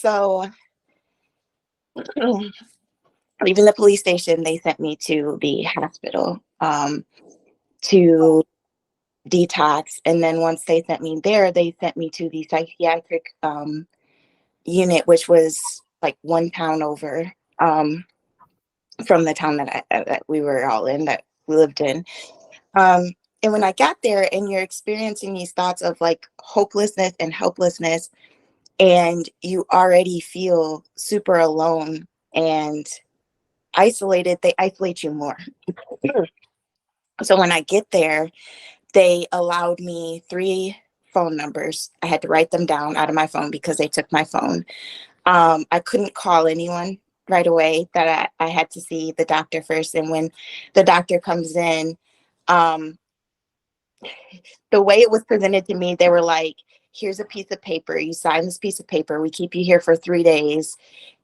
So leaving the police station, they sent me to the hospital to detox. And then once they sent me there, they sent me to the psychiatric unit, which was like one town over from the town that we were all in, that we lived in. And when I got there and you're experiencing these thoughts of like hopelessness and helplessness, and you already feel super alone and isolated, they isolate you more. So when I get there, they allowed me 3 phone numbers. I had to write them down out of my phone because they took my phone. I couldn't call anyone right away, that I had to see the doctor first. And when the doctor comes in, um, the way it was presented to me, they were like, here's a piece of paper. You sign this piece of paper. We keep you here for 3 days.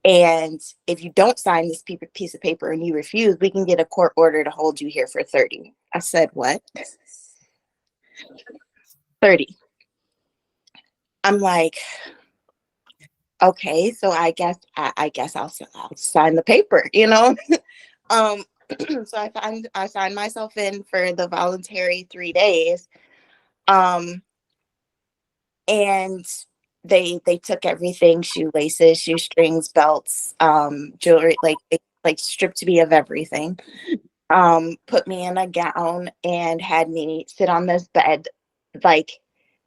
And if you don't sign this piece of paper and you refuse, we can get a court order to hold you here for 30. I said, what? 30. I'm like, okay, so I guess I'll sign the paper, you know? um, so I signed myself in for the voluntary 3 days. And they took everything: shoelaces, shoestrings, belts, jewelry, like stripped me of everything. Put me in a gown and had me sit on this bed. Like,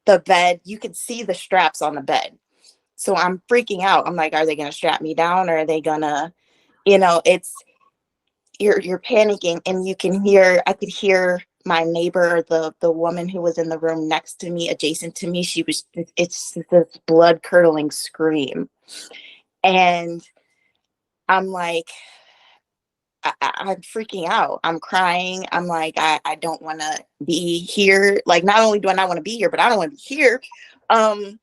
the bed, you could see the straps on the bed. So I'm freaking out. I'm like, are they gonna strap me down, or are they gonna, it's, you're panicking. And I could hear my neighbor, the woman who was in the room next to me, adjacent to me. It's this blood curdling scream. And I'm like, I'm freaking out. I'm crying. I'm like, I don't want to be here. Like, not only do I not want to be here, but I don't want to be here. And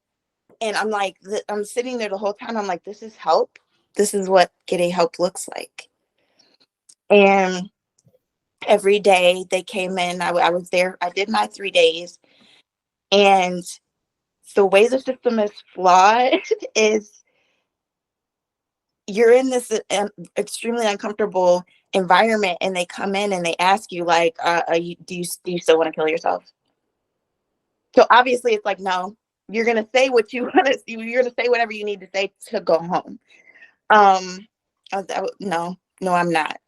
I'm like, I'm sitting there the whole time. I'm like, this is help. This is what getting help looks like. And every day they came in, I was there. I did my 3 days. And the way the system is flawed is, you're in this extremely uncomfortable environment, and they come in and they ask you, like, do you still want to kill yourself? So obviously it's like, no, you're going to say what you want to, you're going to say whatever you need to say to go home. No, I'm not.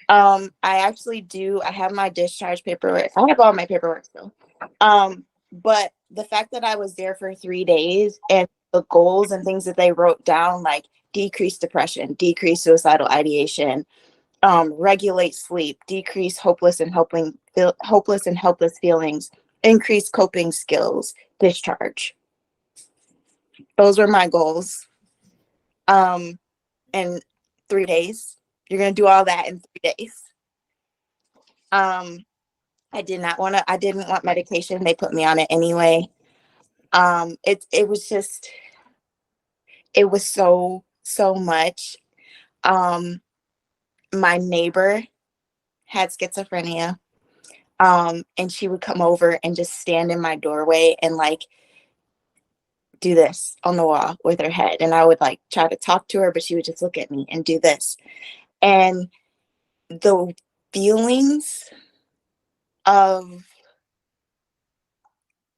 I have my discharge paperwork. I have all my paperwork still. But the fact that I was there for 3 days, and the goals and things that they wrote down, like decrease depression, decrease suicidal ideation, regulate sleep, decrease hopeless and helpless feelings, increase coping skills, discharge. Those were my goals. In 3 days, you're going to do all that in 3 days. I didn't want medication. They put me on it anyway. It was just, it was so much. My neighbor had schizophrenia. And she would come over and just stand in my doorway and like do this on the wall with her head. And I would like try to talk to her, but she would just look at me and do this. And the feelings of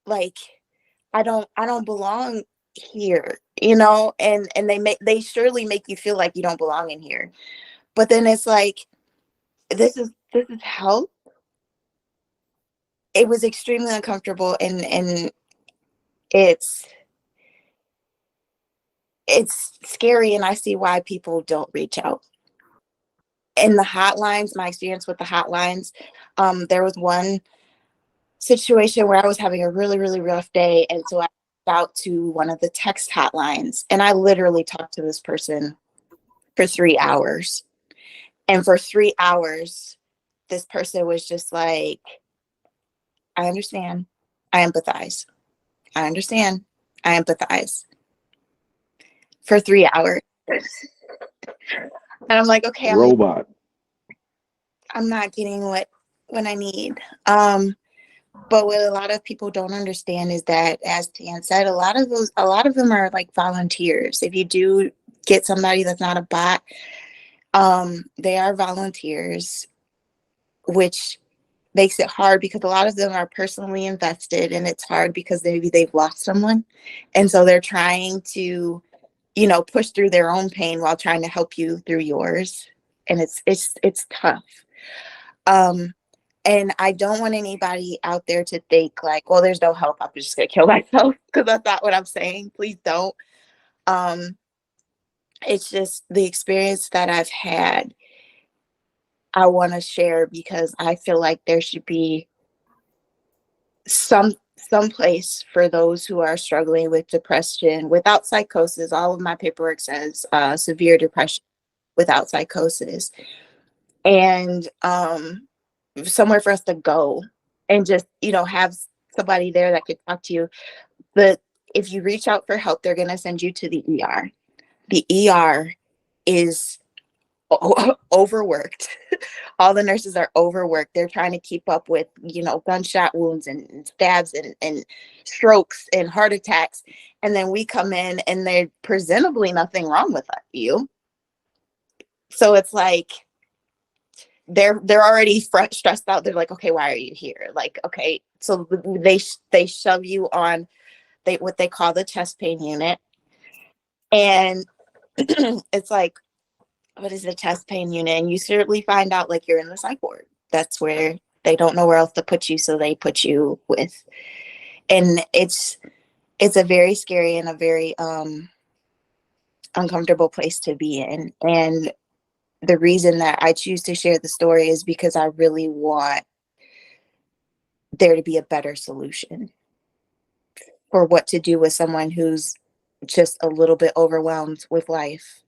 like, I don't belong here, and they surely make you feel like you don't belong in here. But then it's like, this is help. It was extremely uncomfortable, and it's scary, and I see why people don't reach out. And the hotlines, my experience with the hotlines, there was one situation where I was having a really, really rough day. And so I reached out to one of the text hotlines, and I literally talked to this person for 3 hours. And for 3 hours, this person was just like, I understand. I empathize. I understand. I empathize. For 3 hours. And I'm like, okay, Robot. I'm not getting what I need. But what a lot of people don't understand is that, as Tan said, a lot of them are like volunteers. If you do get somebody that's not a bot, they are volunteers, which makes it hard because a lot of them are personally invested, and it's hard because maybe they've lost someone, and so they're trying to, push through their own pain while trying to help you through yours, and it's tough. Um, and I don't want anybody out there to think like, well, there's no help, I'm just gonna kill myself, because that's not what I'm saying. Please don't. Um, it's just the experience that I've had. I want to share because I feel like there should be some place for those who are struggling with depression without psychosis. All of my paperwork says severe depression without psychosis, and somewhere for us to go and just have somebody there that could talk to you. But if you reach out for help, they're going to send you to the ER. The ER is overworked. All the nurses are overworked. They're trying to keep up with, gunshot wounds and stabs and strokes and heart attacks. And then we come in and there's presentably nothing wrong with you. So it's like they're already stressed out. They're like, okay, why are you here? Like, okay, so they shove you on what they call the chest pain unit, and it's like, what is the chest pain unit? And you certainly find out like you're in the psych ward. That's where they don't know where else to put you, so they put you with. And it's a very scary and a very uncomfortable place to be in. And the reason that I choose to share the story is because I really want there to be a better solution for what to do with someone who's just a little bit overwhelmed with life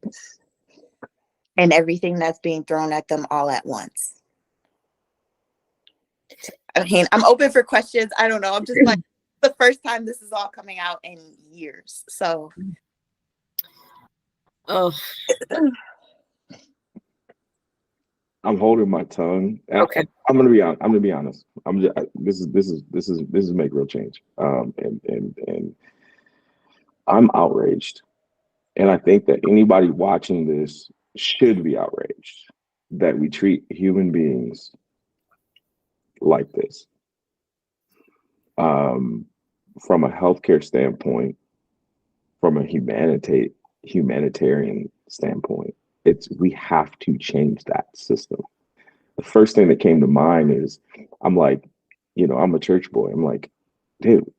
and everything that's being thrown at them all at once. I mean, I'm open for questions. I don't know. I'm just like, the first time this is all coming out in years. So, oh, I'm holding my tongue. okay. I'm gonna be honest. I'm just, this is make real change. And I'm outraged, and I think that anybody watching this should be outraged that we treat human beings like this. From a healthcare standpoint, from a humanitarian standpoint, we have to change that system. The first thing that came to mind is, I'm like, I'm a church boy. I'm like, dude,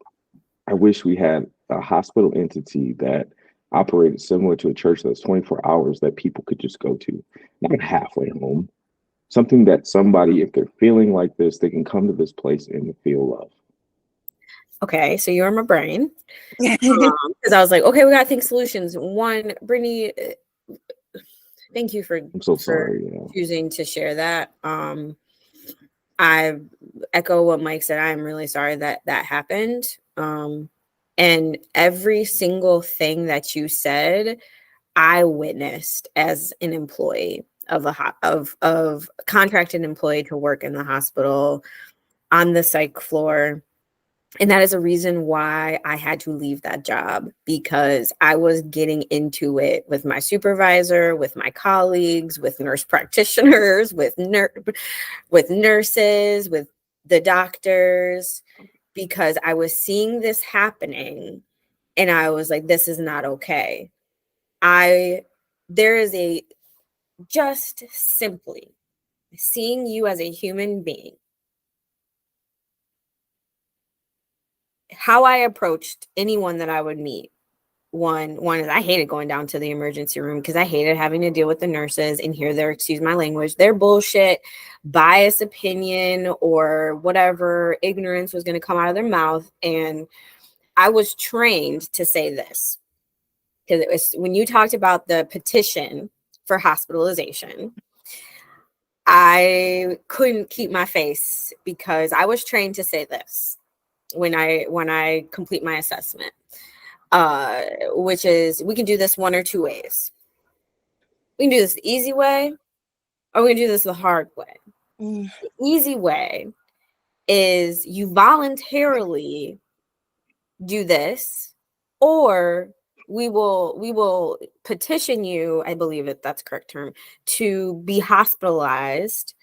I wish we had a hospital entity that operated similar to a church that's 24 hours that people could just go to, not halfway home. Something that somebody, if they're feeling like this, they can come to this place and feel love. Okay, so you're in my brain. Because I was like, okay, we got to think solutions. One, Brittany, thank you for, I'm so sorry, choosing to share that. I echo what Mike said. I'm really sorry that happened. And every single thing that you said, I witnessed as an employee of of contracted employee to work in the hospital on the psych floor. And that is a reason why I had to leave that job, because I was getting into it with my supervisor, with my colleagues, with nurse practitioners, with nurses, with the doctors, because I was seeing this happening and I was like, this is not okay. There is just simply seeing you as a human being. How I approached anyone that I would meet. One is I hated going down to the emergency room because I hated having to deal with the nurses and hear their, excuse my language, their bullshit, biased opinion or whatever ignorance was going to come out of their mouth. And I was trained to say this, because it was when you talked about the petition for hospitalization, I couldn't keep my face because I was trained to say this when I complete my assessment, which is, we can do this one or two ways. We can do this the easy way, or we can do this the hard way. The easy way is you voluntarily do this, or we will petition you, I believe that's the correct term, to be hospitalized,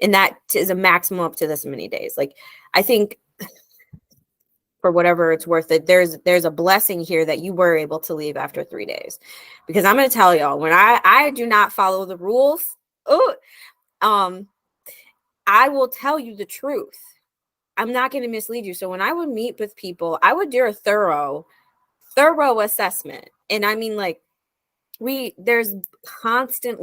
and that is a maximum up to this many days. Like, I think for whatever it's worth, that there's a blessing here that you were able to leave after 3 days, because I'm going to tell y'all, when I do not follow the rules, I will tell you the truth. I'm not going to mislead you. So when I would meet with people, I would do a thorough assessment. And I mean, like, there's constant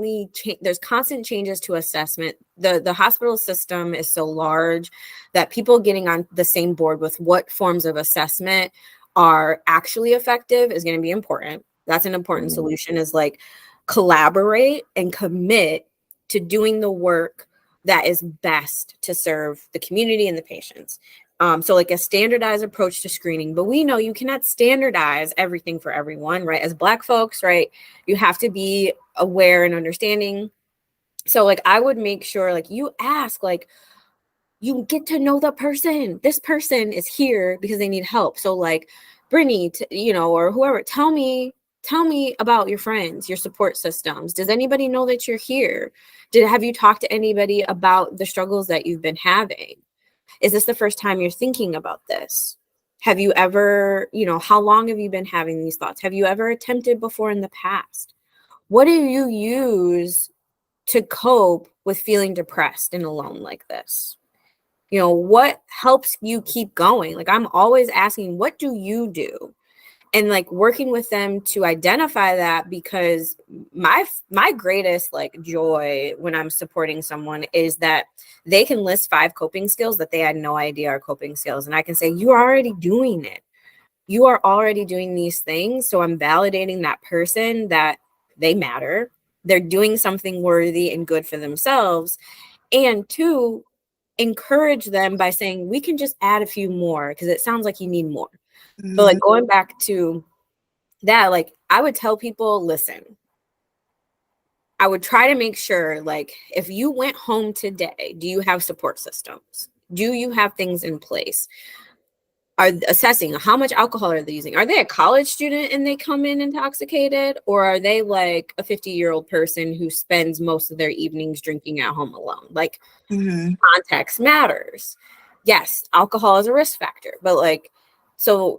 changes to assessment. The hospital system is so large that people getting on the same board with what forms of assessment are actually effective is going to be important. That's an important solution, is like collaborate and commit to doing the work that is best to serve the community and the patients. So like a standardized approach to screening, but we know you cannot standardize everything for everyone, right? As Black folks, right? You have to be aware and understanding. So like, I would make sure, like, you ask, like, you get to know the person. This person is here because they need help. So like, Brittany, or whoever, tell me about your friends, your support systems. Does anybody know that you're here? Have you talked to anybody about the struggles that you've been having? Is this the first time you're thinking about this? Have you ever, how long have you been having these thoughts? Have you ever attempted before in the past? What do you use to cope with feeling depressed and alone like this? What helps you keep going? Like, I'm always asking, what do you do? And like working with them to identify that, because my greatest like joy when I'm supporting someone is that they can list 5 coping skills that they had no idea are coping skills. And I can say, you're already doing it. You are already doing these things. So I'm validating that person, that they matter. They're doing something worthy and good for themselves. And 2, encourage them by saying, we can just add a few more, because it sounds like you need more. But like, going back to that, like, I would tell people, listen, I would try to make sure, like, if you went home today, do you have support systems? Do you have things in place? Are assessing how much alcohol are they using? Are they a college student and they come in intoxicated? Or are they like a 50-year-old person who spends most of their evenings drinking at home alone? Like, context matters. Yes, alcohol is a risk factor, but like, so,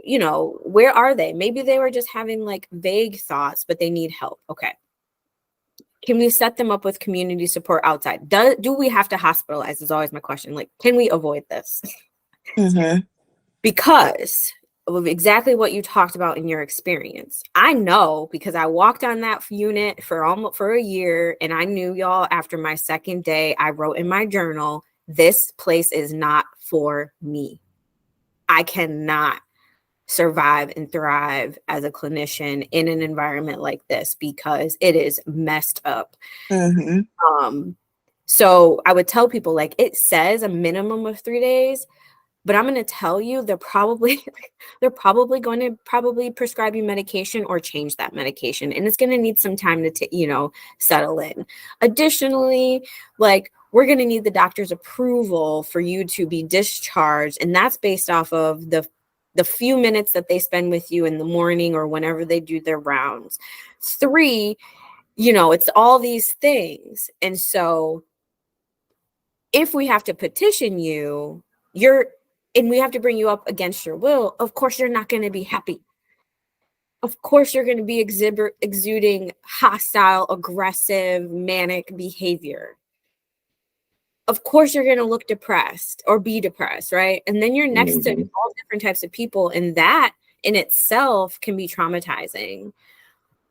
where are they? Maybe they were just having like vague thoughts, but they need help. Okay. Can we set them up with community support outside? Do we have to hospitalize is always my question. Like, can we avoid this? Because of exactly what you talked about in your experience. I know, because I walked on that unit for a year, and I knew, y'all, after my second day, I wrote in my journal, this place is not for me. I cannot survive and thrive as a clinician in an environment like this, because it is messed up. So I would tell people, like, it says a minimum of 3 days, but I'm going to tell you, they're probably going to prescribe you medication or change that medication. And it's going to need some time to, settle in. Additionally, like, we're going to need the doctor's approval for you to be discharged. And that's based off of the few minutes that they spend with you in the morning or whenever they do their rounds. 3, it's all these things. And so if we have to petition you, and we have to bring you up against your will, of course, you're not going to be happy. Of course, you're going to be exuding hostile, aggressive, manic behavior. Of course, you're going to look depressed or be depressed, right? And then you're next to all different types of people. And that in itself can be traumatizing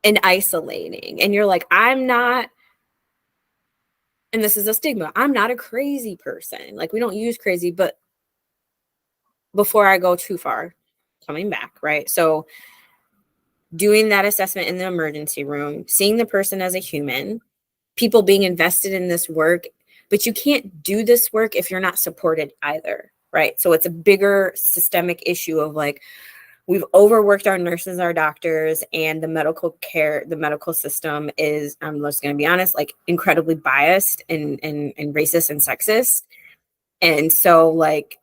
and isolating. And you're like, I'm not, and this is a stigma, I'm not a crazy person. Like, we don't use crazy, but before I go too far, coming back, right? So doing that assessment in the emergency room, seeing the person as a human, people being invested in this work, but you can't do this work if you're not supported either, right? So it's a bigger systemic issue of like, we've overworked our nurses, our doctors, and the medical system is, I'm just going to be honest, like, incredibly biased and racist and sexist. And so, like,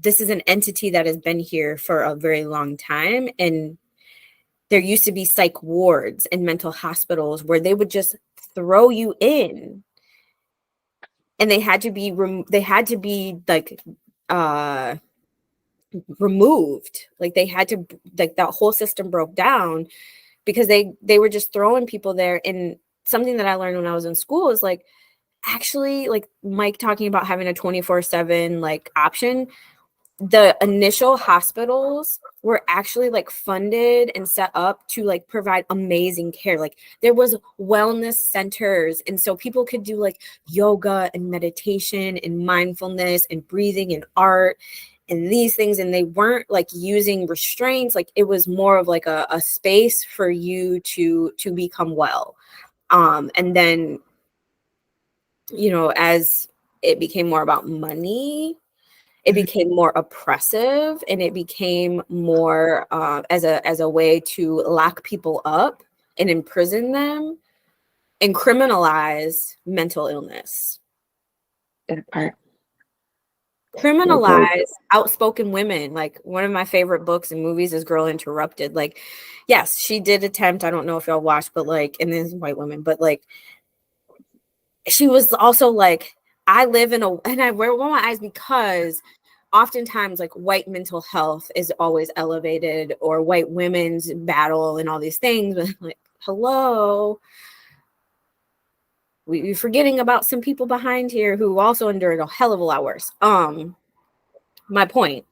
this is an entity that has been here for a very long time. And there used to be psych wards and mental hospitals where they would just throw you in, and they had to be like removed. Like they had to, like that whole system broke down because they were just throwing people there. And something that I learned when I was in school is like, actually, like Mike talking about having a 24/7 like option, the initial hospitals were actually like funded and set up to like provide amazing care. Like there was wellness centers, and so people could do like yoga and meditation and mindfulness and breathing and art and these things, and they weren't like using restraints. Like it was more of like a space for you to become well. And then, you know, as it became more about money, it became more oppressive, and it became more as a way to lock people up and imprison them and criminalize mental illness. That part. Criminalize outspoken women. Like one of my favorite books and movies is Girl Interrupted. Like, yes, she did attempt, I don't know if y'all watched, but like, and this is white women, but like she was also like, I live in and I wear my eyes because oftentimes like white mental health is always elevated, or white women's battle and all these things. But like, hello, we're forgetting about some people behind here who also endured a hell of a lot worse. My point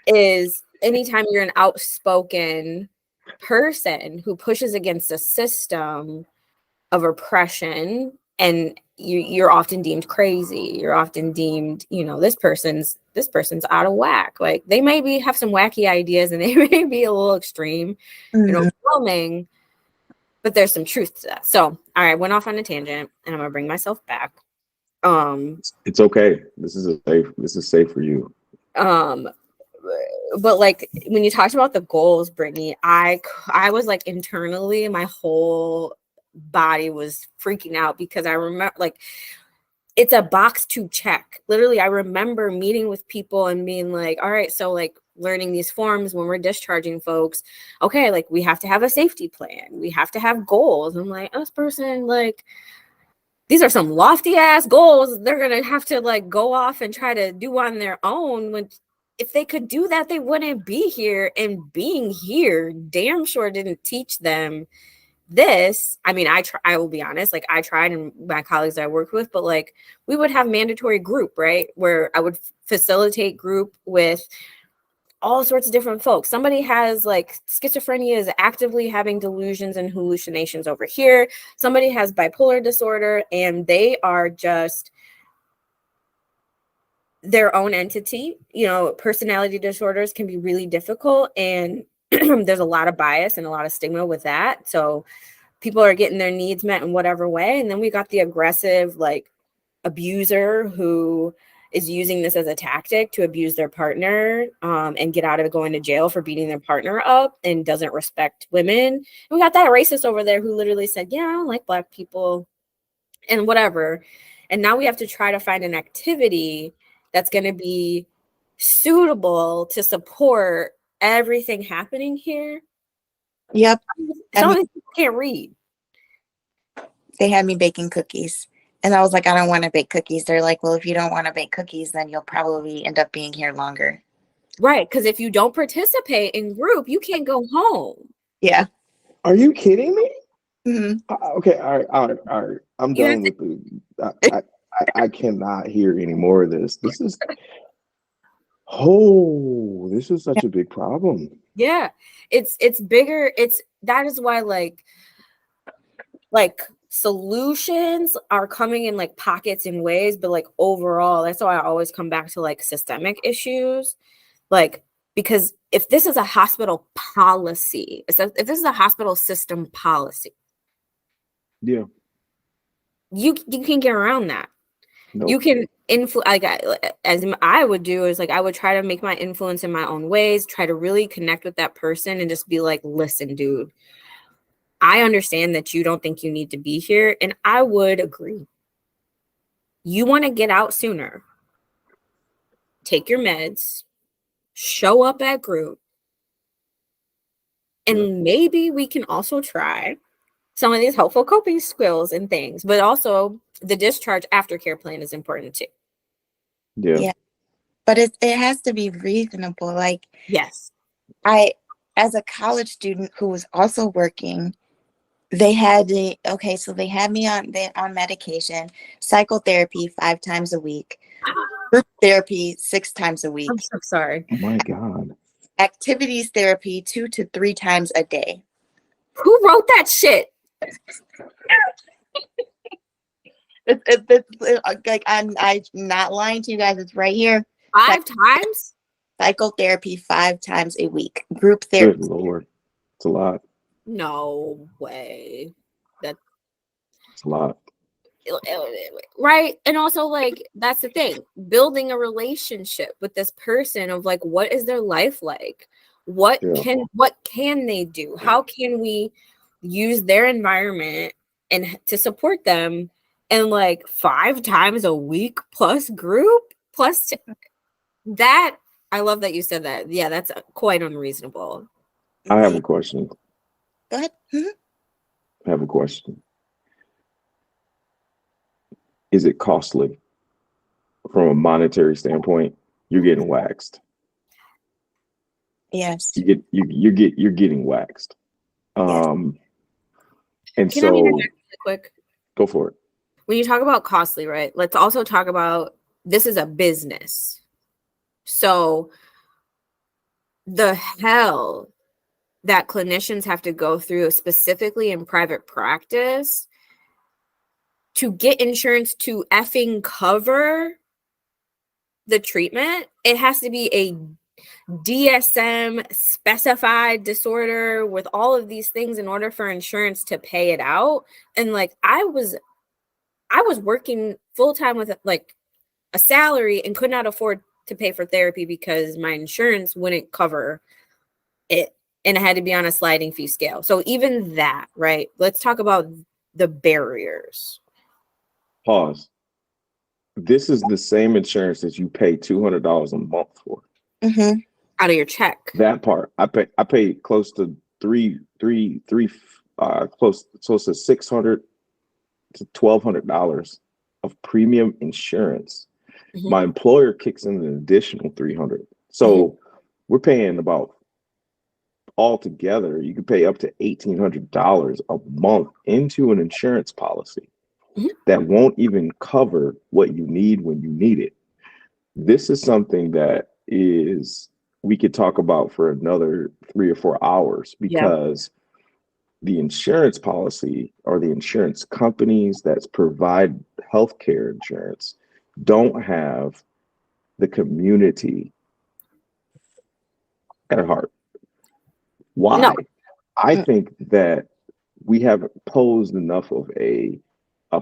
is, anytime you're an outspoken person who pushes against a system of oppression, and you're often deemed crazy, you're often deemed, you know, this person's out of whack. Like they maybe have some wacky ideas and they may be a little extreme, you know, overwhelming, but there's some truth to that. So, all right, went off on a tangent, and I'm gonna bring myself back. It's okay. This is safe for you. But like when you talked about the goals, Brittany, I was like internally, my whole body was freaking out because I remember like it's a box to check. Literally, I remember meeting with people and being like, all right, so like learning these forms when we're discharging folks. Okay, like we have to have a safety plan. We have to have goals. I'm like, this person, like, these are some lofty ass goals. They're going to have to like go off and try to do on their own. When if they could do that, they wouldn't be here. And being here damn sure didn't teach them this. I mean, I will be honest, like I tried, and my colleagues I worked with, but like we would have mandatory group, right? Where I would facilitate group with all sorts of different folks. Somebody has like schizophrenia, is actively having delusions and hallucinations over here. Somebody has bipolar disorder, and they are just their own entity. You know, personality disorders can be really difficult, and there's a lot of bias and a lot of stigma with that. So people are getting their needs met in whatever way. And then we got the aggressive, like, abuser who is using this as a tactic to abuse their partner and get out of going to jail for beating their partner up and doesn't respect women. And we got that racist over there who literally said, yeah, I don't like Black people and whatever. And now we have to try to find an activity that's going to be suitable to support everything happening here. Yep. Some of these people can't read. They had me baking cookies. And I was like, I don't want to bake cookies. They're like, well, if you don't want to bake cookies, then you'll probably end up being here longer. Right. Because if you don't participate in group, you can't go home. Yeah. Are you kidding me? Mm-hmm. Okay. All right. I'm done with the. I cannot hear any more of this. This is such a big problem. Yeah. It's bigger. That is why like solutions are coming in like pockets and ways, but like overall, that's why I always come back to like systemic issues. Like, because if this is a hospital policy, if this is a hospital system policy, yeah, you can get around that. Nope. You can influence, like, as I would do is like I would try to make my influence in my own ways, try to really connect with that person and just be like, listen, dude, I understand that you don't think you need to be here, and I would agree. You want to get out sooner. take your meds, show up at group, and maybe we can also try some of these helpful coping skills and things. But also the discharge aftercare plan is important too. Yeah. But it has to be reasonable. Like, Yes. As a college student who was also working, they had me on medication, psychotherapy 5 times a week, group therapy 6 times a week, I'm so sorry. Oh my God. activities therapy 2 to 3 times a day. Who wrote that shit? Like, I'm not lying to you guys. It's right here. 5 times? Psychotherapy 5 times a week. Group Good therapy. Lord. It's a lot. No way. It's a lot. Right. And also, like, that's the thing, building a relationship with this person of like, what is their life like? What can they do? How can we use their environment and to support them? And like 5 times a week plus group plus that. I love that you said that. Yeah, that's quite unreasonable. I have a question. Go ahead. I have a question. Is it costly from a monetary standpoint? You're getting waxed. Yes. You're getting waxed. Yes. And Can I so interject really quick? Go for it. When you talk about costly, right? Let's also talk about this is a business. So the hell that clinicians have to go through, specifically in private practice, to get insurance to effing cover the treatment. It has to be a DSM specified disorder with all of these things in order for insurance to pay it out. And like I was working full-time with like a salary and could not afford to pay for therapy because my insurance wouldn't cover it, and it had to be on a sliding fee scale. So even that, right? Let's talk about the barriers. Pause. This is the same insurance that you pay $200 a month for. Mm-hmm. Out of your check. That part, I pay close to close to $600 to $1,200 of premium insurance. Mm-hmm. My employer kicks in an additional $300. So we're paying about altogether. You can pay up to $1,800 a month into an insurance policy that won't even cover what you need when you need it. This is something that we could talk about for another 3 or 4 hours, because the insurance policy or the insurance companies that provide healthcare insurance don't have the community at heart. Why? No. I think that we have posed enough of a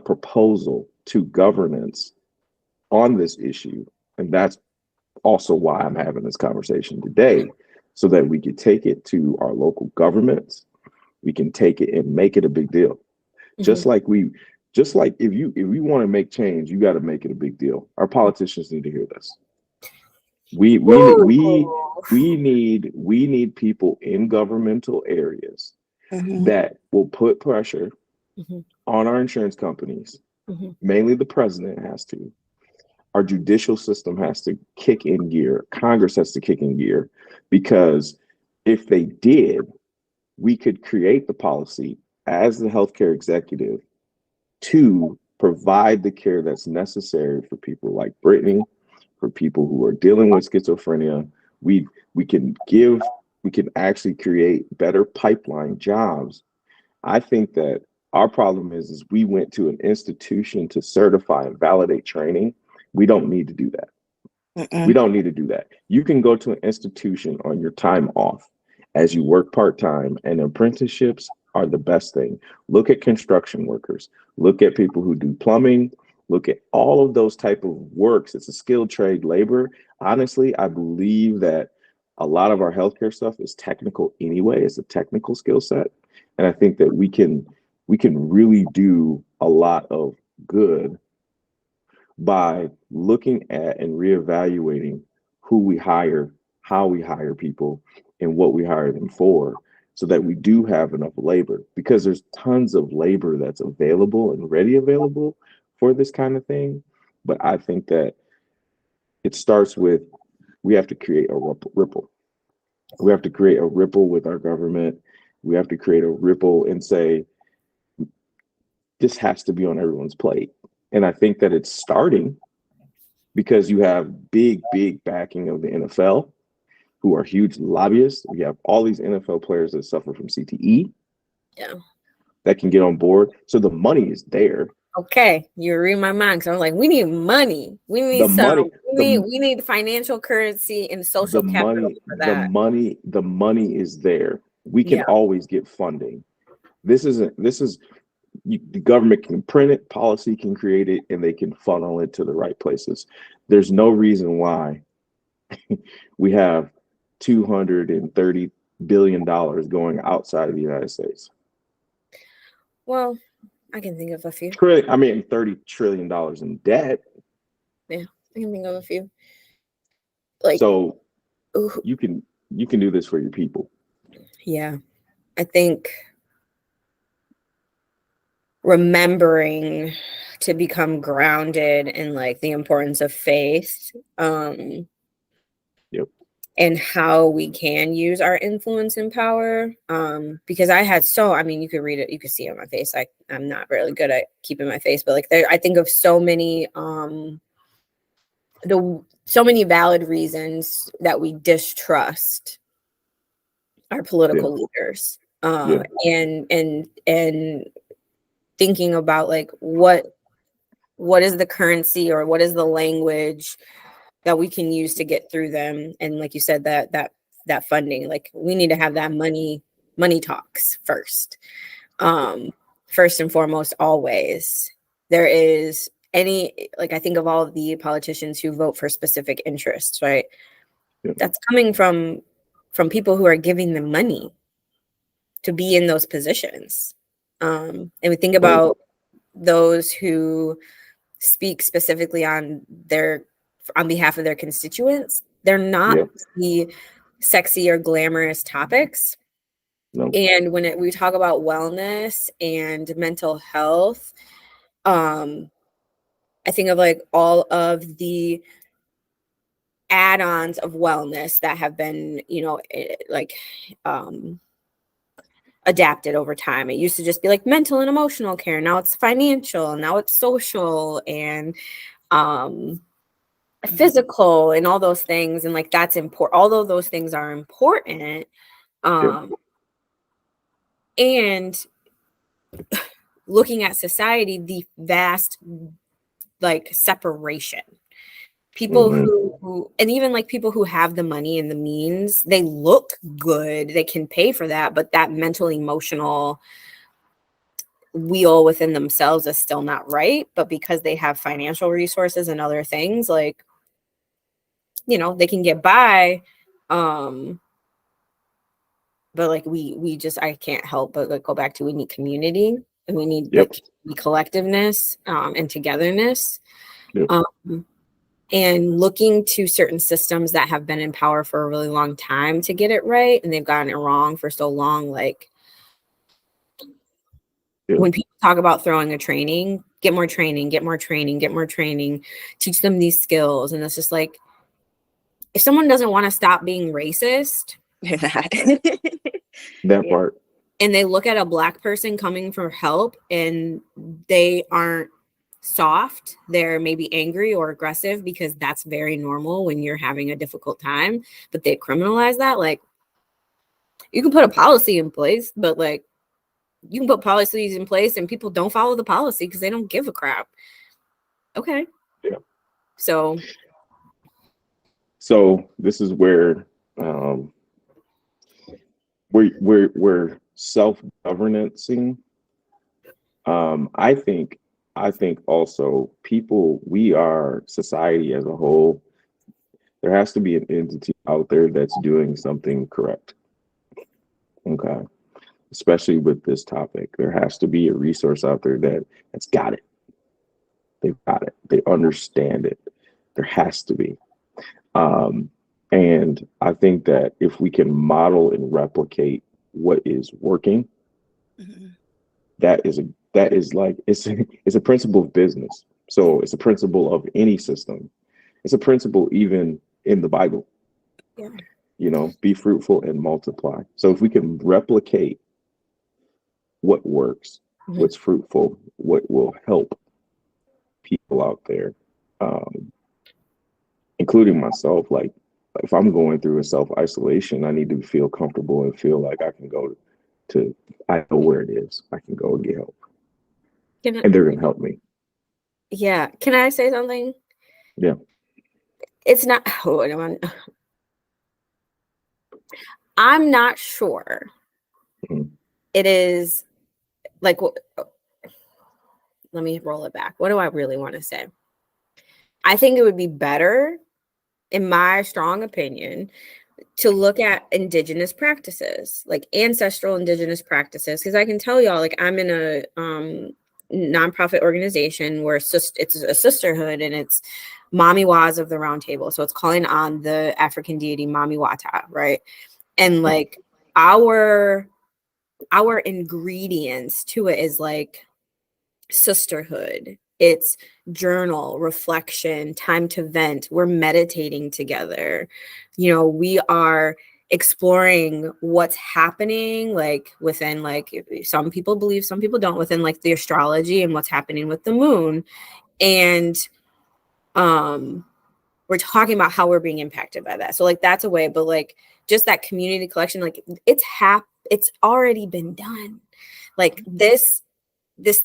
proposal to governance on this issue, and that's also why I'm having this conversation today, so that we could take it to our local governments. We can take it and make it a big deal. Just like if you want to make change, you got to make it a big deal. Our politicians need to hear this. We need people in governmental areas that will put pressure on our insurance companies. Mainly the president has to. Our judicial system has to kick in gear. Congress has to kick in gear, because if they did, we could create the policy as the healthcare executive to provide the care that's necessary for people like Brittany, for people who are dealing with schizophrenia. We can actually create better pipeline jobs. I think that our problem is we went to an institution to certify and validate training. We don't need to do that. We don't need to do that. You can go to an institution on your time off as you work part-time, and apprenticeships are the best thing. Look at construction workers. Look at people who do plumbing. Look at all of those type of works. It's a skilled trade labor. Honestly, I believe that a lot of our healthcare stuff is technical anyway. It's a technical skill set. And I think that we can really do a lot of good by looking at and reevaluating who we hire, how we hire people, and what we hire them for, so that we do have enough labor, because there's tons of labor that's available and ready available for this kind of thing. But I think that it starts with, we have to create a ripple. We have to create a ripple with our government. We have to create a ripple and say, this has to be on everyone's plate. And I think that it's starting, because you have big backing of the NFL, who are huge lobbyists. We have all these NFL players that suffer from CTE. Yeah. That can get on board. So the money is there. Okay, you read my mind, because I was like, we need money. We need we need financial currency and social capital for that. The money is there. We can always get funding. The government can print it, policy can create it, and they can funnel it to the right places. There's no reason why we have $230 billion going outside of the United States. Well, I can think of a few. $30 trillion in debt. Yeah, I can think of a few. So you can do this for your people. Yeah, I think remembering to become grounded in like the importance of faith, and how we can use our influence and power. Because I mean, you could read it, you could see it on my face. I'm not really good at keeping my face, but like I think of so many valid reasons that we distrust our political leaders. And thinking about like what is the currency, or what is the language that we can use to get through them. And like you said, that funding, like we need to have that money talks first. First and foremost, always. There is I think of all of the politicians who vote for specific interests, right? Yeah. That's coming from people who are giving them money to be in those positions. And we think about those who speak specifically on behalf of their constituents. They're not the sexy or glamorous topics. No. And when we talk about wellness and mental health, I think of like all of the add-ons of wellness that have been, adapted over time. It used to just be like mental and emotional care. Now it's financial. Now it's social and physical and all those things. And like that's important. Although those things are important. And looking at society, the vast like separation. People who and even like people who have the money and the means, they look good, they can pay for that, but that mental emotional wheel within themselves is still not right. But because they have financial resources and other things, like, they can get by. But like I can't help but like go back to, we need community, and we need collectiveness and togetherness. And looking to certain systems that have been in power for a really long time to get it right, and they've gotten it wrong for so long. Like when people talk about throwing a training, get more training, teach them these skills. And it's just like, if someone doesn't want to stop being racist, that part, and they look at a Black person coming for help and they aren't soft, they're maybe angry or aggressive, because that's very normal when you're having a difficult time, but they criminalize that. Like, you can put a policy in place, but like you can put policies in place and people don't follow the policy because they don't give a crap. Okay. Yeah. So this is where we're self-governancing. I think also we are society as a whole. There has to be an entity out there that's doing something correct. Okay. Especially with this topic, there has to be a resource out there that's got it. They've got it. They understand it. There has to be. And I think that if we can model and replicate what is working, Mhm. that is like it's a principle of business. So it's a principle of any system. It's a principle even in the Bible. Yeah. You know, be fruitful and multiply. So if we can replicate what works, Mhm. what's fruitful, what will help people out there, um, including myself, like if I'm going through a self isolation, I need to feel comfortable and feel like I can go to, I know where it is. I can go and get help, Can I, and they're gonna help me. yeah. Can I say something? Yeah. It's not. Oh, I'm not sure. Mhm. It is like. Let me roll it back. What do I really want to say? I think it would be better, in my strong opinion, to look at indigenous practices, like ancestral indigenous practices. Because I can tell y'all, like, I'm in a nonprofit organization where it's a sisterhood, and it's Mami Waz of the Round Table. So it's calling on the African deity Mami Wata, right? And like our ingredients to it is like sisterhood. It's journal, reflection, time to vent. We're meditating together. You know, we are exploring what's happening like within, like, some people believe, some people don't, within like the astrology and what's happening with the moon. And um we're talking about how we're being impacted by that. So like that's a way, but like just that community collection, like it's already been done. Like this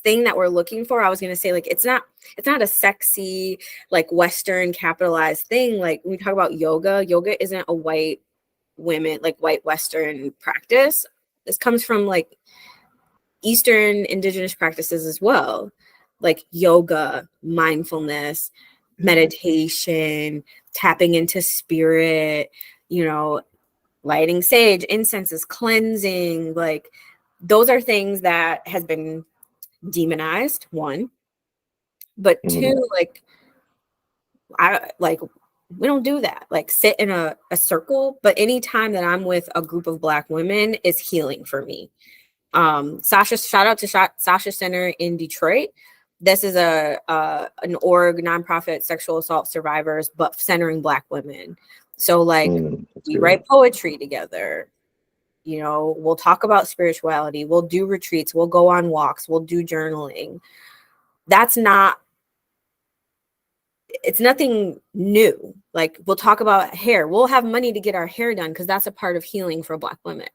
thing that we're looking for, I was going to say, like, it's not a sexy, like, Western capitalized thing. Like when we talk about yoga isn't a white Western practice. This comes from like Eastern indigenous practices as well, like yoga, mindfulness, meditation, tapping into spirit, you know, lighting sage, incense is cleansing. Like those are things that has been demonized, one, but Mhm. two, like we don't do that, like sit in a circle. But anytime that I'm with a group of Black women is healing for me. Sasha, shout out to Sasha Center in Detroit. This is an org, nonprofit, sexual assault survivors, but centering Black women. So like That's we good. write poetry together. You know, we'll talk about spirituality. We'll do retreats. We'll go on walks. We'll do journaling. That's not, it's nothing new. Like we'll talk about hair. We'll have money to get our hair done because that's a part of healing for Black women,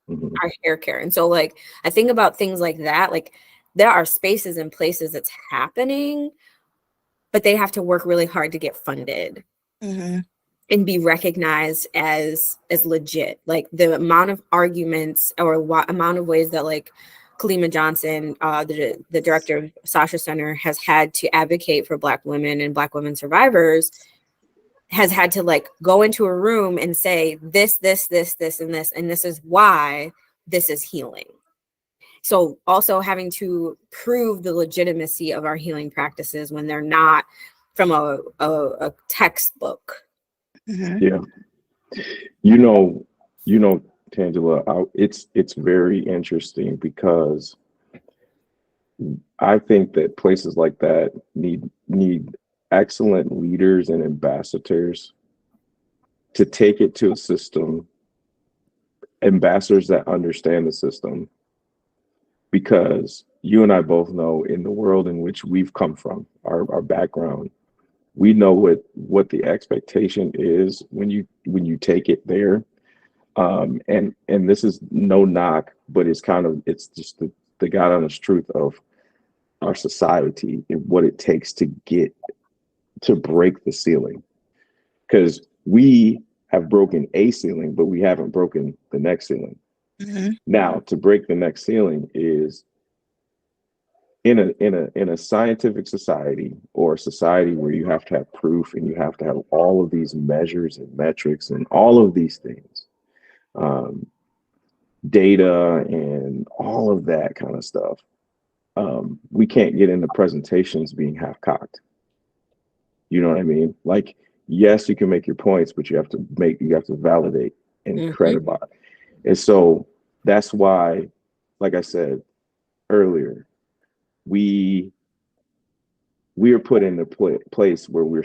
Mhm. our hair care. And so like I think about things like that. Like there are spaces and places it's happening, but they have to work really hard to get funded Mhm. and be recognized as legit. Like the amount of arguments or amount of ways that like Kalima Johnson, the director of Sasha Center, has had to advocate for Black women and Black women survivors, has had to like go into a room and say this, and this is why this is healing. So also having to prove the legitimacy of our healing practices when they're not from a textbook. Mhm. Yeah. You know, you know, Tangela, it's very interesting because I think that places like that need excellent leaders and ambassadors to take it to a system, ambassadors that understand the system, because you and I both know in the world in which we've come from, our background, we know what the expectation is when you take it there. And this is no knock, but it's just the God honest truth of our society and what it takes to get to break the ceiling. Because we have broken a ceiling, but we haven't broken the next ceiling. Mhm. Now, to break the next ceiling is in a scientific society or a society where you have to have proof and you have to have all of these measures and metrics and all of these things, um, data and all of that kind of stuff. We can't get into presentations being half cocked. You know what I mean? Like Yes, you can make your points, but you have to validate and Mhm. credit. And so that's why, like I said earlier, we are put in a place where we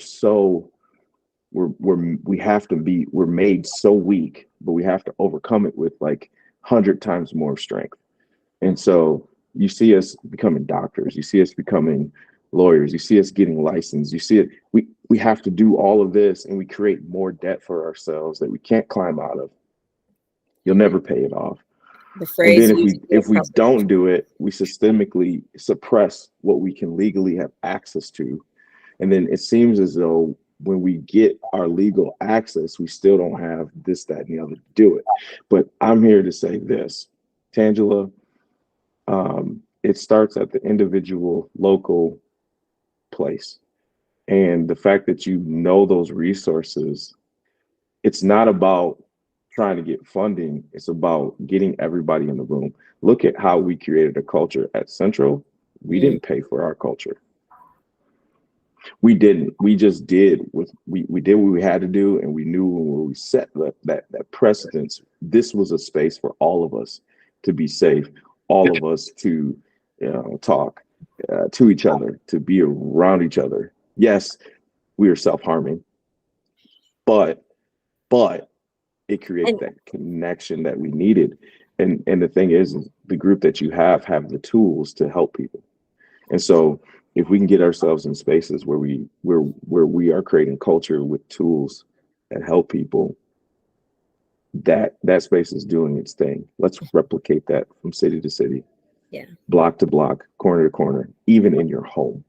have to be, we're made so weak, but we have to overcome it with like 100 times more strength. And so you see us becoming doctors, you see us becoming lawyers, you see us getting licensed, you see it. We have to do all of this, and we create more debt for ourselves that we can't climb out of. You'll never pay it off. The And phrase then used to be a if we couple. don't do it, we systemically suppress what we can legally have access to. And then it seems as though when we get our legal access, we still don't have this, that, and the other to do it. But I'm here to say this, Tangela, it starts at the individual local place. And the fact that you know those resources, it's not about trying to get funding, it's about getting everybody in the room. Look at how we created a culture at Central. We Mm. didn't pay for our culture. We didn't. We just did we did what we had to do, and we knew when we set that precedence. This was a space for all of us to be safe, all of us to talk to each other, to be around each other. Yes, we are self-harming, but it created And that connection that we needed. And the thing is the group that you have the tools to help people. And so if we can get ourselves in spaces where we are creating culture with tools that help people, that space is doing its thing. Let's replicate that from city to city, yeah, block to block, corner to corner, even in your home.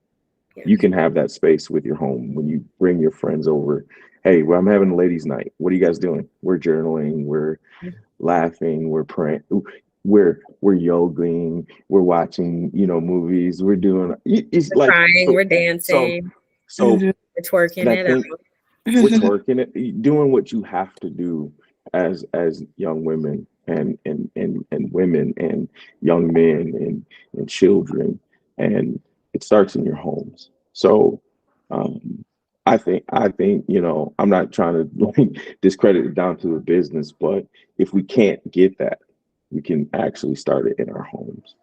yeah. You can have that space with your home when you bring your friends over. Hey, well, I'm having a ladies' night. What are you guys doing? We're journaling, we're laughing, we're praying, we're yogaing, we're watching, movies, we're doing it's We're like crying, so we're so dancing, so we're twerking and I it out. think we're twerking it, doing what you have to do as young women and women and young men and children, and it starts in your homes. So um I think I'm not trying to like discredit it down to a business, but if we can't get that, we can actually start it in our homes.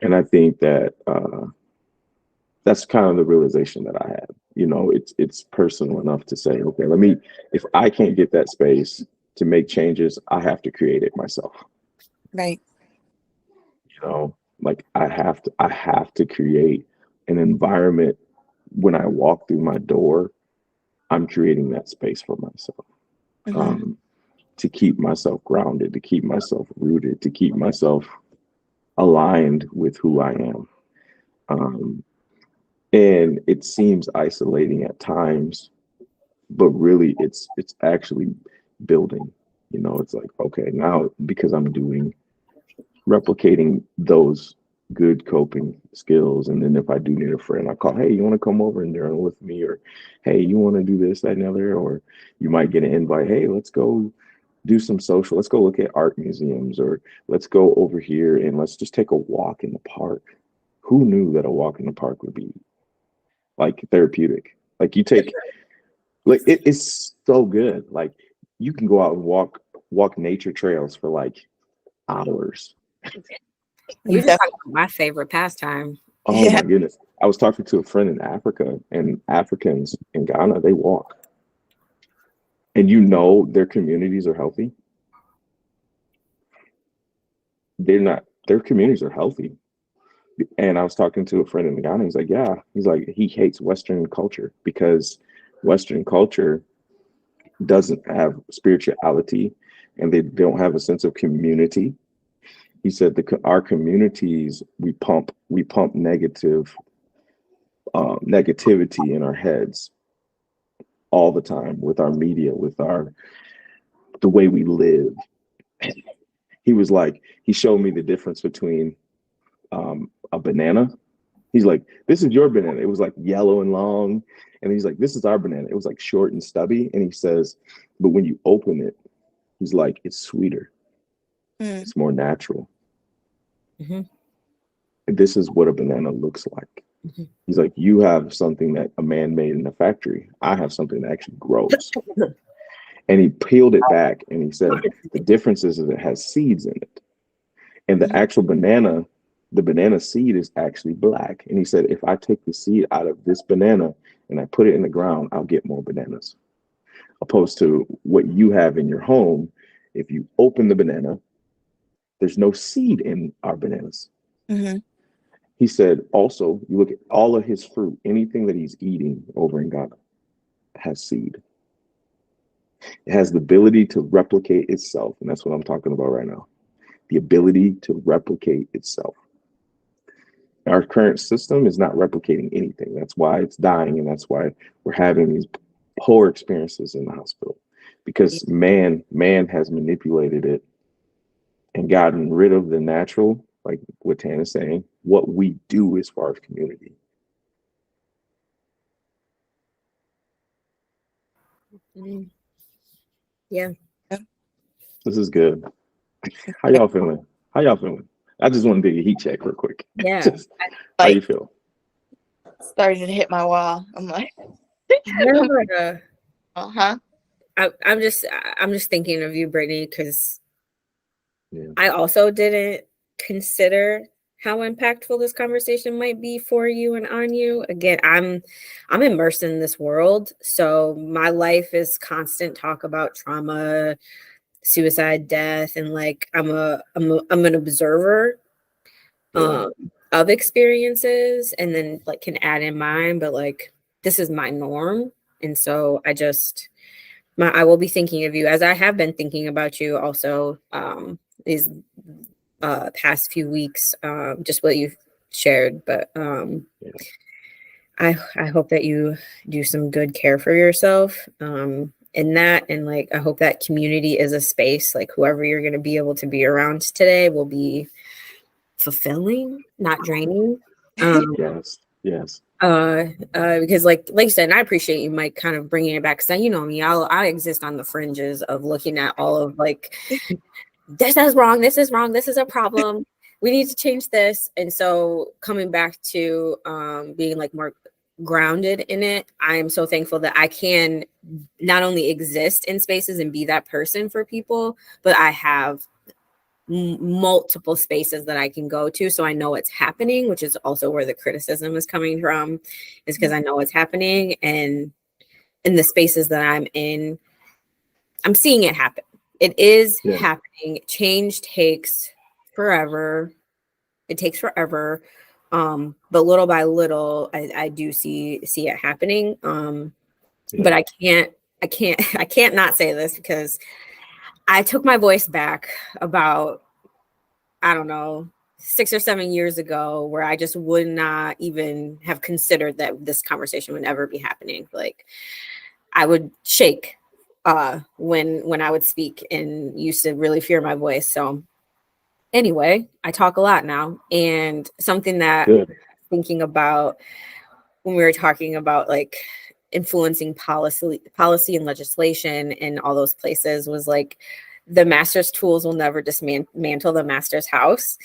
And I think that that's kind of the realization that I have. It's personal enough to say, okay, if I can't get that space to make changes, I have to create it myself. Right. Like I have to create an environment. When I walk through my door, I'm creating that space for myself. Hmm. Um, to keep myself grounded, to keep myself rooted, to keep myself aligned with who I am. Um, and it seems isolating at times, but really it's actually building. It's like, okay, now because I'm doing replicating those good coping skills, and then if I do need a friend, I call, hey, you want to come over and journal with me, or hey, you want to do this, that, and the other, or you might get an invite, hey, let's go do some social, let's go look at art museums, or let's go over here and let's just take a walk in the park. Who knew that a walk in the park would be like therapeutic? Like you take, like it's so good. Like you can go out and walk nature trails for like hours. You just talking about my favorite pastime. Oh Yeah. my goodness. I was talking to a friend in Africa, and Africans in Ghana, they walk. And their communities are healthy. Their communities are healthy. And I was talking to a friend in Ghana. He's like, yeah. He's like, he hates Western culture because Western culture doesn't have spirituality, and they don't have a sense of community. He said our communities, we pump negativity in our heads all the time with our media, with the way we live. He was like, he showed me the difference between a banana. He's like, this is your banana. It was like yellow and long. And he's like, this is our banana. It was like short and stubby. And he says, but when you open it, he's like, it's sweeter. Mm. It's more natural. Mm-hmm. this is what a banana looks like. Mm-hmm. He's like, you have something that a man made in a factory. I have something that actually grows. And he peeled it back and he said, the difference is that it has seeds in it. And the actual banana, the banana seed is actually black. And he said, if I take the seed out of this banana and I put it in the ground, I'll get more bananas. Opposed to what you have in your home, if you open the banana, there's no seed in our bananas. Mm-hmm. He said, also, you look at all of his fruit, anything that he's eating over in Ghana has seed. It has the ability to replicate itself. And that's what I'm talking about right now. The ability to replicate itself. Our current system is not replicating anything. That's why it's dying. And that's why we're having these poor experiences in the hospital, because man has manipulated it and gotten rid of the natural, like what Tan is saying, what we do as far as community. Yeah. This is good. How y'all feeling? How y'all feeling? I just want to do a heat check real quick. Yeah. Just, how you feel? Starting to hit my wall. I'm like, I'm just thinking of you, Brittany, because I also didn't consider how impactful this conversation might be for you and on you. Again, I'm immersed in this world, so my life is constant talk about trauma, suicide, death, and like I'm an observer of experiences, and then like can add in mine, but like this is my norm, and so I will be thinking of you, as I have been thinking about you also these past few weeks, just what you've shared. But I hope that you do some good care for yourself in that. And like, I hope that community is a space, like whoever you're going to be able to be around today will be fulfilling, not draining. Yes. Because like you said, and I appreciate you, Mike, kind of bringing it back. Cause you know me, I exist on the fringes of looking at all of like, this is wrong. This is wrong. This is a problem. We need to change this. And so coming back to being like more grounded in it, I am so thankful that I can not only exist in spaces and be that person for people, but I have multiple spaces that I can go to. So I know it's happening, which is also where the criticism is coming from, is because I know it's happening. And in the spaces that I'm in, I'm seeing it happen. It is happening. Change takes forever. It takes forever. But little by little, I do see it happening. But I can't not say this, because I took my voice back about, I don't know, 6 or 7 years ago, where I just would not even have considered that this conversation would ever be happening. Like I would shake when I would speak, and used to really fear my voice. So anyway, I talk a lot now, and something that thinking about when we were talking about like influencing policy and legislation and all those places was like, the master's tools will never dismantle the master's house.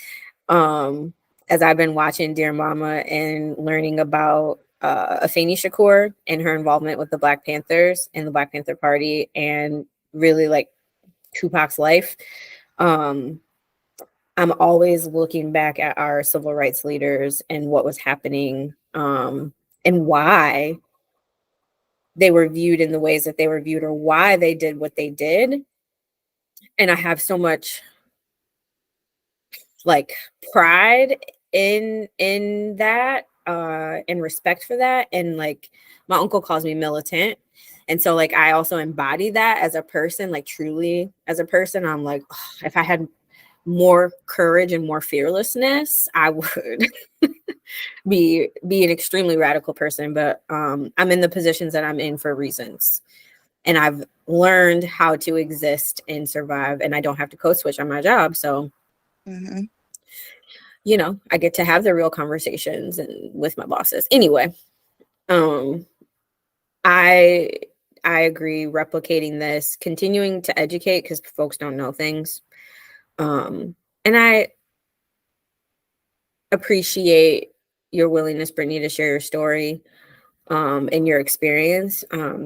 As I've been watching Dear Mama and learning about Afeni Shakur and her involvement with the Black Panthers and the Black Panther Party, and really like Tupac's life, I'm always looking back at our civil rights leaders and what was happening, and why they were viewed in the ways that they were viewed, or why they did what they did. And I have so much like pride in that, and respect for that. And like my uncle calls me militant, and so like I also embody that as a person, like truly as a person. I'm like, oh, if I had more courage and more fearlessness, I would be an extremely radical person. But I'm in the positions that I'm in for reasons, and I've learned how to exist and survive, and I don't have to code switch on my job. So you know, I get to have the real conversations and with my bosses. Anyway, I agree, replicating this, continuing to educate, because folks don't know things. And appreciate your willingness, Brittany, to share your story and your experience,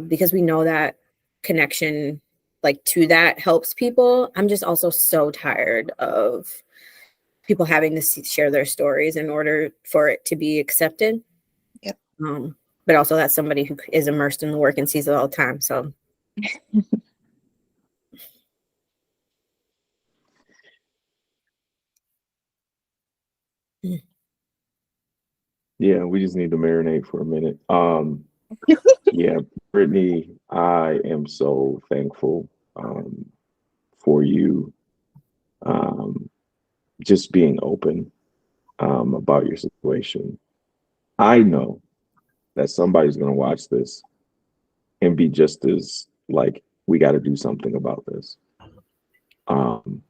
because we know that connection, like, to that helps people. I'm just also so tired of people having to share their stories in order for it to be accepted. Yep. But also that's somebody who is immersed in the work and sees it all the time. So Yeah, we just need to marinate for a minute. Yeah, Brittany, I am so thankful for you just being open about your situation. I know that somebody's going to watch this and be just as like, we got to do something about this. I'm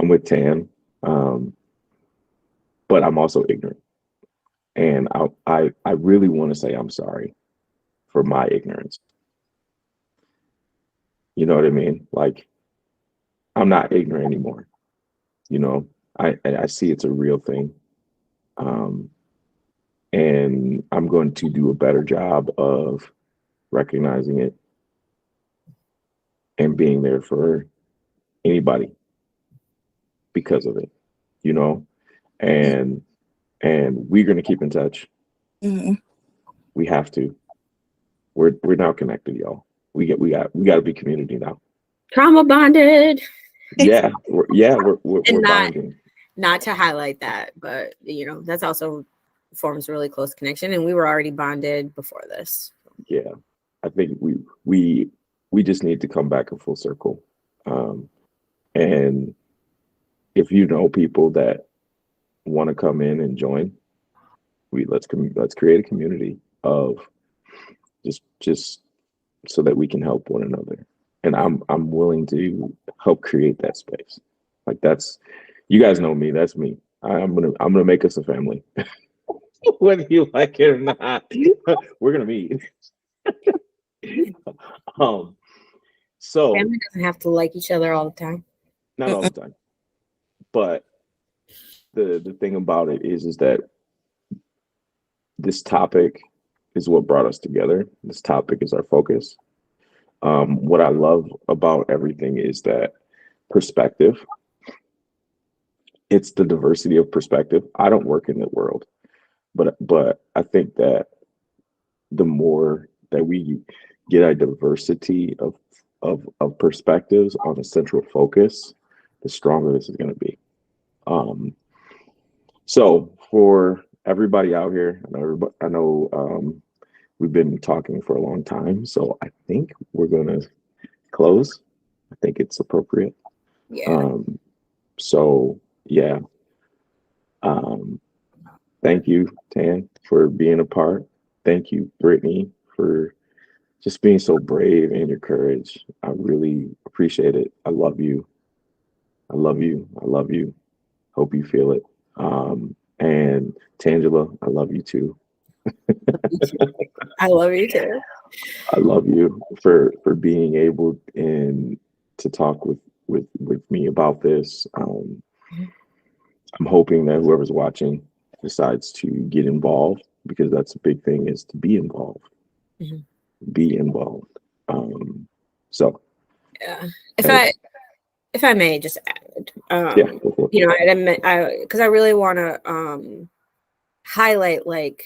with Tan, but I'm also ignorant. And I really want to say I'm sorry for my ignorance. You know what I mean? Like, I'm not ignorant anymore. You know, I see it's a real thing. Um, and I'm going to do a better job of recognizing it and being there for anybody because of it, you know, and we're going to keep in touch. Mm-hmm. We have to. We're now connected, y'all. We got to be community now. trauma bonded. Yeah, we're And bonding. not to highlight that, but you know, that's also forms a really close connection, and we were already bonded before this. Yeah, I think we just need to come back in full circle. And if you know people that want to come in and join, let's create a community of just so that we can help one another. And I'm willing to help create that space. Like, that's, you guys know me. That's me. I'm gonna make us a family, whether you like it or not. We're gonna meet. So Family doesn't have to like each other all the time. not all the time, but the thing about it is that this topic is what brought us together. This topic is our focus. What I love about everything is that perspective. It's the diversity of perspective. I don't work in the world, but I think that the more that we get a diversity of perspectives on a central focus, the stronger this is going to be. So for everybody out here, I know we've been talking for a long time, so I think we're going to close. I think it's appropriate. Yeah. So yeah. Thank you, Tan, for being a part. Thank you, Brittany, for just being so brave and your courage. I really appreciate it. I love you. I love you. I love you. Hope you feel it. And Tangela, I love you too. I love you too. I love you for being able to talk with me about this. I'm hoping that whoever's watching decides to get involved, because that's a big thing, is to be involved. Mm-hmm. Be involved. So yeah, if I may just add, yeah, you know, because I really want to highlight, like,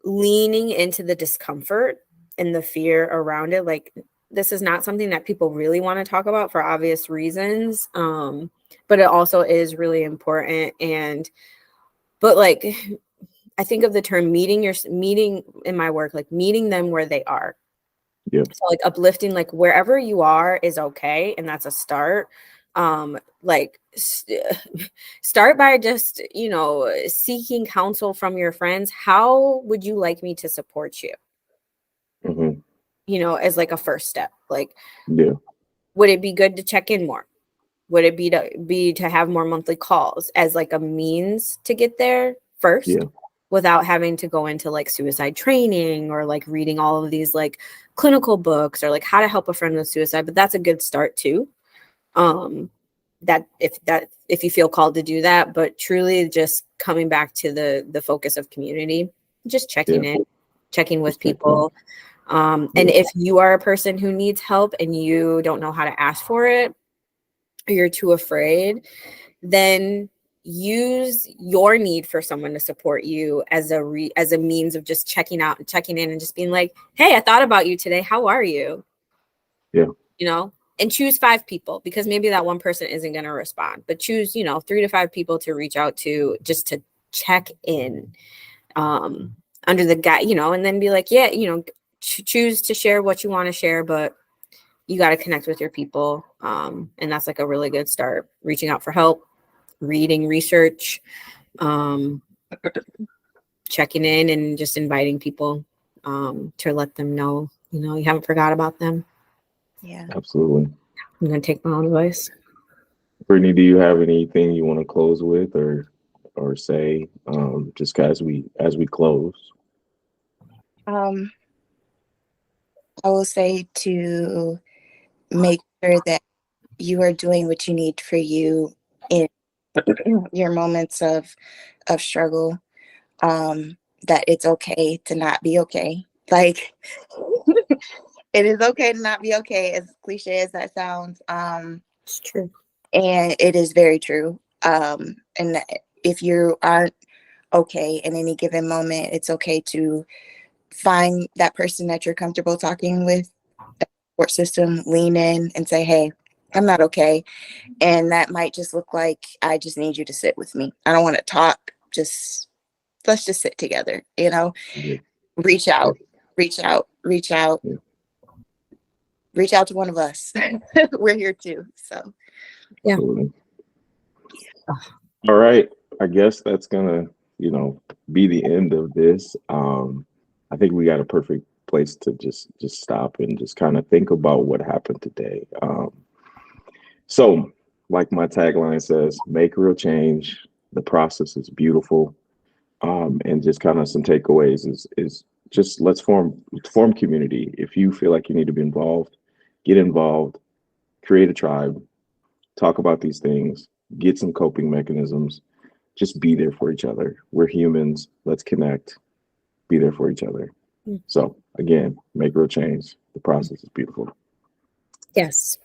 leaning into the discomfort and the fear around it. Like, this is not something that people really want to talk about for obvious reasons, but it also is really important. But like, I think of the term meeting in my work, like meeting them where they are. Yeah. So like uplifting, like wherever you are is okay, and that's a start. Like start by just, you know, seeking counsel from your friends. How would you like me to support you? Mm-hmm. You know, as like a first step. Like, yeah, would it be good to check in more? Would it be to have more monthly calls as like a means to get there first? Yeah. Without having to go into like suicide training or like reading all of these like clinical books or like how to help a friend with suicide, but that's a good start too. if you feel called to do that, but truly just coming back to the focus of community, just checking in, checking with people. And if you are a person who needs help and you don't know how to ask for it, or you're too afraid, then use your need for someone to support you as a means of just checking out and checking in and just being like, hey, I thought about you today. How are you? Yeah. You know, and choose 5 people, because maybe that one person isn't going to respond, but choose, 3 to 5 people to reach out to, just to check in, under the guy, and then be like, yeah, choose to share what you want to share, but you got to connect with your people. And that's like a really good start, reaching out for help, reading research, checking in, and just inviting people, to let them know, you haven't forgot about them. Yeah. Absolutely. I'm going to take my own advice. Brittany, do you have anything you want to close with or say, just as we close? I will say to make sure that you are doing what you need for you in your moments of struggle. That it's okay to not be okay. Like, it is okay to not be okay, as cliche as that sounds. It's true. And it is very true. And if you aren't okay in any given moment, it's okay to find that person that you're comfortable talking with, that support system, lean in and say, hey, I'm not okay. And that might just look like, I just need you to sit with me. I don't want to talk. Let's just sit together, Yeah. reach out, reach out, reach out, Yeah. reach out to one of us. We're here too. So, yeah. Absolutely. All right. I guess that's gonna, be the end of this. I think we got a perfect place to just stop and just kind of think about what happened today. So, like my tagline says, make real change. The process is beautiful. And just kind of some takeaways is just let's form community. If you feel like you need to be involved, get involved, create a tribe, talk about these things, get some coping mechanisms, just be there for each other. We're humans. Let's connect, be there for each other. So again, make real change. The process is beautiful. Yes.